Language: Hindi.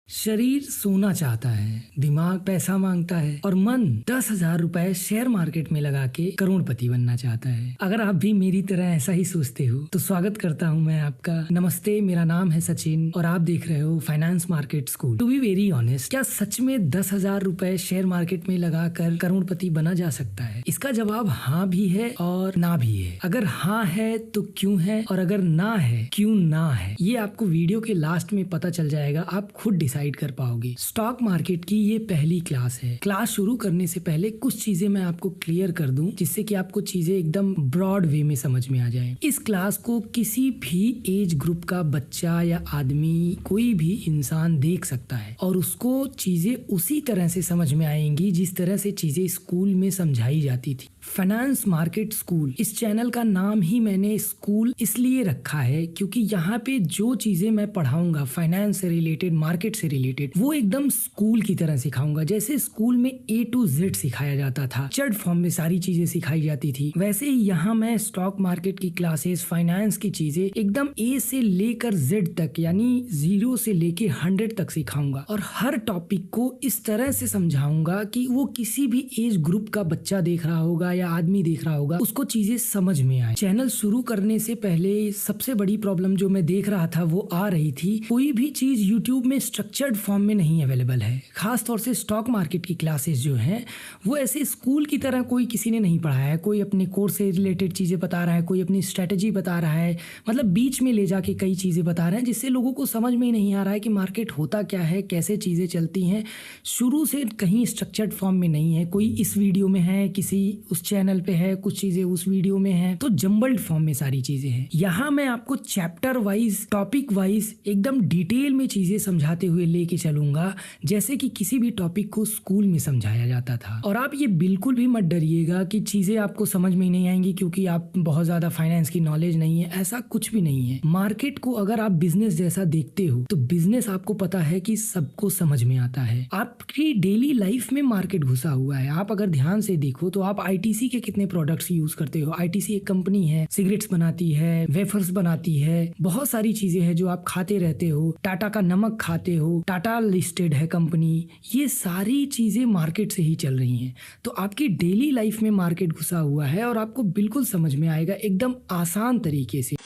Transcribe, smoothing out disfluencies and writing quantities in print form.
शरीर सोना चाहता है, दिमाग पैसा मांगता है और मन 10,000 रुपए शेयर मार्केट में लगा के करोड़पति बनना चाहता है। अगर आप भी मेरी तरह ऐसा ही सोचते हो तो स्वागत करता हूं मैं आपका। नमस्ते, मेरा नाम है सचिन और आप देख रहे हो finance market school. To be very honest, क्या सच में 10,000 रुपए शेयर मार्केट में लगाकर करोड़पति बना जा सकता है? इसका जवाब हाँ भी है और ना भी है। अगर हाँ है तो क्यों है, और अगर ना है क्यों ना है, ये आपको वीडियो के लास्ट में पता चल जाएगा। आप खुद डिसाइड कर पाओगे। स्टॉक मार्केट की ये पहली क्लास है। क्लास शुरू करने से पहले कुछ चीजें मैं आपको क्लियर कर दूं, जिससे कि आपको चीजें एकदम ब्रॉड वे में समझ में आ जाए। इस क्लास को किसी भी एज ग्रुप का बच्चा या आदमी, कोई भी इंसान देख सकता है और उसको चीजें उसी तरह से समझ में आएंगी जिस तरह से चीजें स्कूल में समझाई जाती थी। फाइनेंस मार्केट स्कूल, इस चैनल का नाम ही मैंने स्कूल इसलिए रखा है क्योंकि यहाँ पे जो चीजें मैं पढ़ाऊंगा फाइनेंस से रिलेटेड, मार्केट से रिलेटेड, वो एकदम स्कूल की तरह सिखाऊंगा। जैसे स्कूल में A to Z सिखाया जाता था, चर्ड फॉर्म में सारी चीजें सिखाई जाती थी, वैसे ही यहाँ मैं स्टॉक मार्केट की क्लासेस, फाइनेंस की चीजें एकदम A से लेकर Z तक, यानी 0 से लेके 100 तक सिखाऊंगा और हर टॉपिक को इस तरह से समझाऊंगा कि वो किसी भी एज ग्रुप का बच्चा देख रहा होगा या आदमी देख रहा होगा, उसको चीजें समझ में आए। चैनल शुरू करने से पहले सबसे बड़ी प्रॉब्लम जो मैं देख रहा था वो आ रही थी, कोई भी चीज यूट्यूब में स्ट्रक्चर्ड फॉर्म में नहीं अवेलेबल है। खास तौर से स्टॉक मार्केट की क्लासेस जो हैं वो ऐसे स्कूल की तरह कोई किसी ने नहीं पढ़ाया है। कोई अपने कोर्स से रिलेटेड चीजें बता रहा है, कोई अपनी स्ट्रेटेजी बता रहा है, मतलब बीच में ले जाके कई चीजें बता रहे हैं जिससे लोगों को समझ में ही नहीं आ रहा है कि मार्केट होता क्या है, कैसे चीजें चलती हैं। शुरू से कहीं स्ट्रक्चर्ड फॉर्म में नहीं है। कोई इस वीडियो में है, किसी उस चैनल पे है, कुछ चीजें उस वीडियो में है, तो जम्बल्ड फॉर्म में सारी चीजें हैं। यहाँ मैं आपको चैप्टर वाइज, टॉपिक वाइज एकदम डिटेल में चीजें समझाते हुए लेके चलूंगा, जैसे कि किसी भी टॉपिक को स्कूल में समझाया जाता था। और आप ये बिल्कुल भी मत डरिएगा कि चीजें आपको समझ में नहीं आएंगी क्योंकि आप बहुत ज्यादा फाइनेंस की नॉलेज नहीं है, ऐसा कुछ भी नहीं है। मार्केट को अगर आप बिजनेस जैसा देखते हो तो बिजनेस आपको पता है कि सबको समझ में आता है। आपकी डेली लाइफ में मार्केट घुसा हुआ है। आप अगर ध्यान से देखो तो आप ITC के कितने प्रोडक्ट्स यूज करते हो। ITC एक कंपनी है, सिगरेट्स बनाती है, वेफर्स बनाती है, बहुत सारी चीजें हैं जो आप खाते रहते हो। टाटा का नमक खाते हो, टाटा लिस्टेड है कंपनी। ये सारी चीजें मार्केट से ही चल रही हैं। तो आपकी डेली लाइफ में मार्केट घुसा हुआ है और आपको बिल्कुल समझ में आएगा एकदम आसान तरीके से।